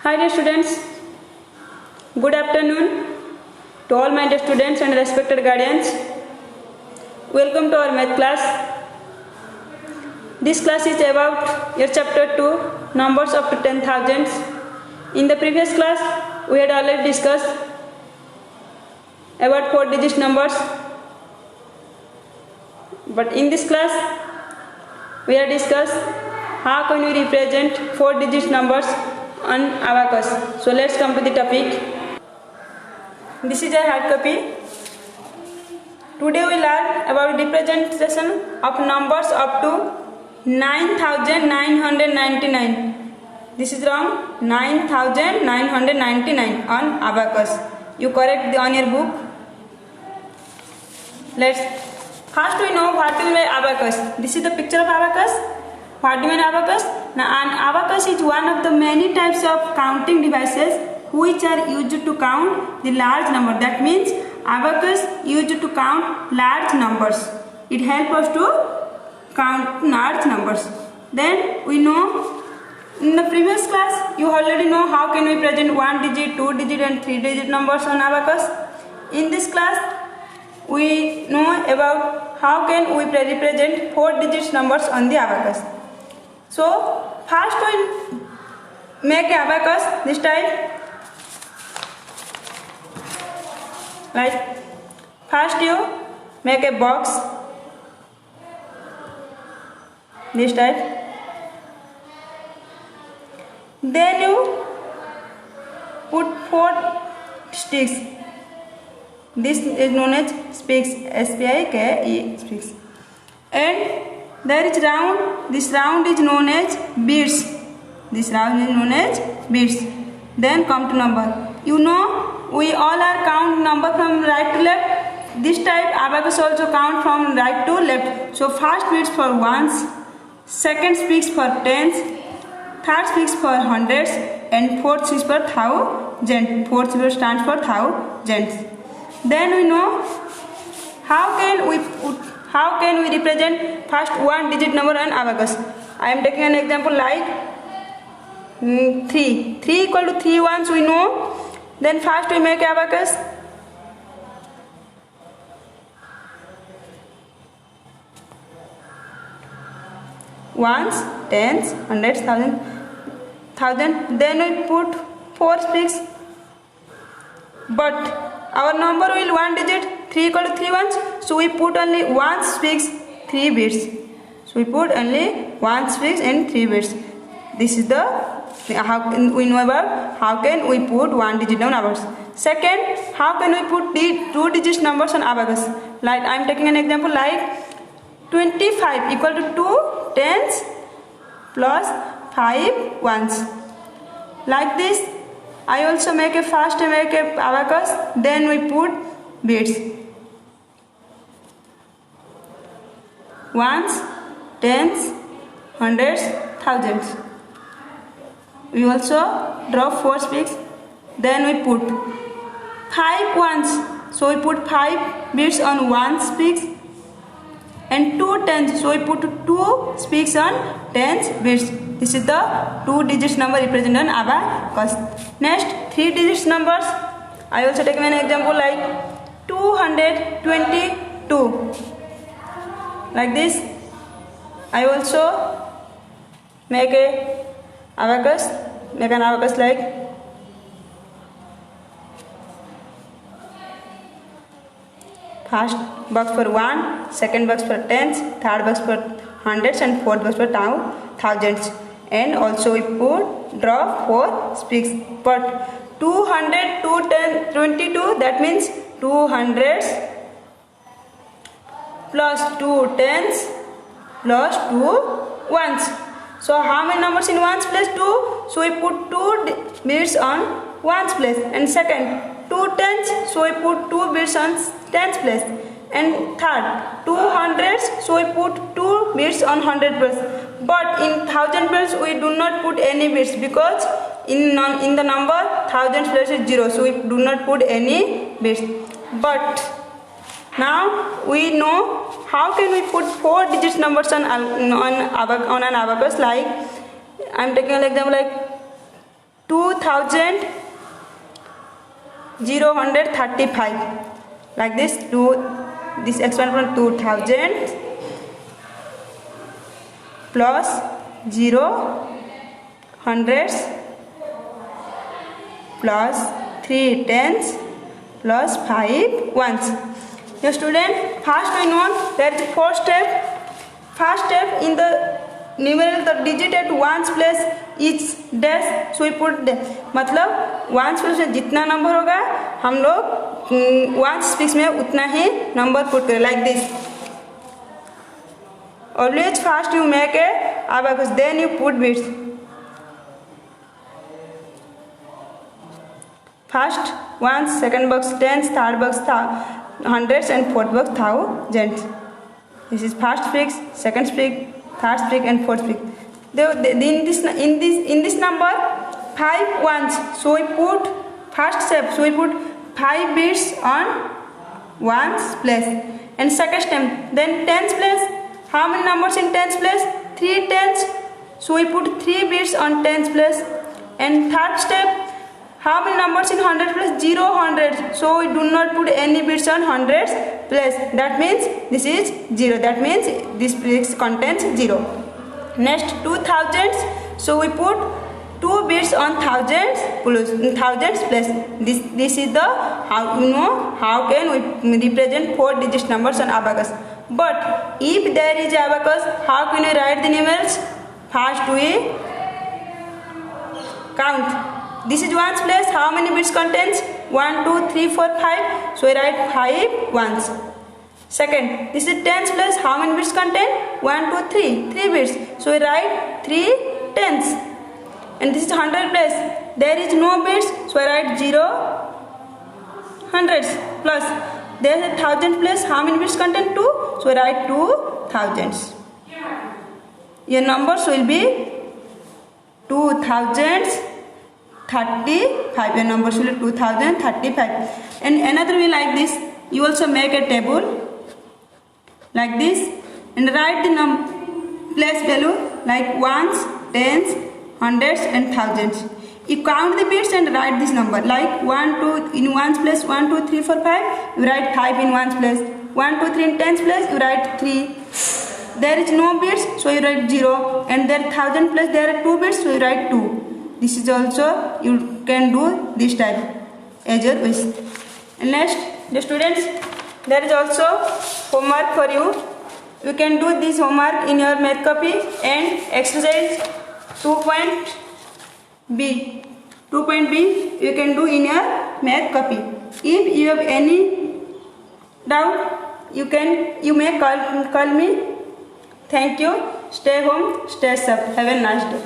Hi dear students, good afternoon to all my dear students and respected guardians. Welcome to our math class. This class is about your chapter 2, numbers up to 10,000. In the previous class, we had already discussed about 4-digit numbers. But in this class, we have discussed how can we represent 4-digit numbers on abacus. So let's come to the topic. This is a hard copy. Today we learn about representation of numbers up to 9,999. This is wrong. 9,999 on abacus. You correct on your book. First we know what we mean abacus. This is the picture of abacus. What do you mean abacus? Now an abacus is one of the many types of counting devices which are used to count the large number. That means abacus used to count large numbers. It helps us to count large numbers. Then we know in the previous class you already know how can we present 1-digit, 2-digit and 3-digit numbers on abacus. In this class we know about how can we represent 4-digit numbers on the abacus. So first we make abacus this type. Like first you make a box this type. Then you put 4 sticks. This is known as spikes, S-P-I-K-E, spikes. And there is round. This round is known as beads. This round is known as beads. Then come to number. You know we all are count number from right to left. This type abacus also count from right to left. So first beads for ones, second speaks for tens, third speaks for hundreds, and fourth speaks for thousand. Fourth stands for thousands. Then we know how can we represent first 1-digit number on abacus. I am taking an example like 3. 3 equal to 3 ones we know. Then first we make abacus. Ones, tens, hundreds, thousand. Then we put 4 sticks. But our number will 1-digit. 3 equal to 3 ones. So we put only 1 sticks, 3 bits. So we put only 1 sticks and 3 bits. This is the how we know about how can we put 1-digit on abacus. Second, how can we put the 2-digit numbers on abacus? Like I am taking an example like 25 equal to 2 tens plus 5 ones. Like this, I also make a abacus. Then we put bits. Ones, tens, hundreds, thousands. We also draw 4 sticks. Then we put 5 ones. So we put 5 bits on 1 sticks and 2 tens. So we put 2 sticks on tens bits. This is the 2-digit number represented on abacus. Next, 3-digit numbers. I also take an example like 222. Like this, I also make an abacus like first box for 1, second box for tens, third box for hundreds, and fourth box for thousands. And also we draw 4 sticks. But 200, 222, that means 2 hundreds plus 2 tens plus 2 ones. So how many numbers in ones place? 2. So we put 2 bits on ones place. And second, 2 tens. So we put 2 bits on tens place. And third, 2 hundreds. So we put 2 bits on 100 place. But in thousand place we do not put any bits because in the number thousand place is 0. So we do not put any bits. But now we know how can we put 4-digit numbers on an abacus. Like I am taking an example like 2,035 like this. This expand from 2,000 plus 0 hundreds plus 3 tens plus 5 ones. Now student, first we know there is 4 step. First step, in the numerical the digit at ones place is dash, so we put dash. मतलब ones place में जितना number होगा हम लोग ones place में उतना ही number put करें like this. Always first you make a abacus, then you put bits. First ones, second box tens, third box hundreds, and fourth box thousands. This is first fix, second fix, third fix, and fourth fix. In this number 5 ones, so we put first step, so we put 5 bits on ones place, and second step, then tens place. How many numbers in tens place? 3 tens, so we put 3 bits on tens place, and third step, how many numbers in hundreds place? 0 hundreds, so we do not put any bits on hundreds place. That means this is 0. That means this place contains 0. Next 2,000s, so we put 2 bits on thousands place. This is the how can we represent 4 digit numbers on abacus. But if there is abacus, how can we write the numerals? First we count. This is ones place. How many bits contains? 1, 2, 3, 4, 5. So we write 5 ones. Second, this is tens place. How many bits contain? 1, 2, 3. 3 bits. So we write 3 tens. And this is hundred place. There is no bits. So I write 0 hundreds plus. There is a thousand place. How many bits contain? 2. So I write 2 thousands. Your numbers will be 2,035. Your numbers will be 2,035. And another way like this, you also make a table like this and write the place value like ones, tens, hundreds, and thousands. You count the bits and write this number like 1, 2 in ones place, 1, 2, 3, 4, 5. You write 5 in ones place. 1, 2, 3 in tens place. You write 3. There is no bits, so you write 0. And there 1,000 place. There are 2 bits, so you write 2. This is also you can do this type as your wish. And next, the students, there is also homework for you. You can do this homework in your math copy and exercise 2.b. 2.b you can do in your math copy. If you have any doubt, you may call me. Thank you. Stay home, stay safe. Have a nice day.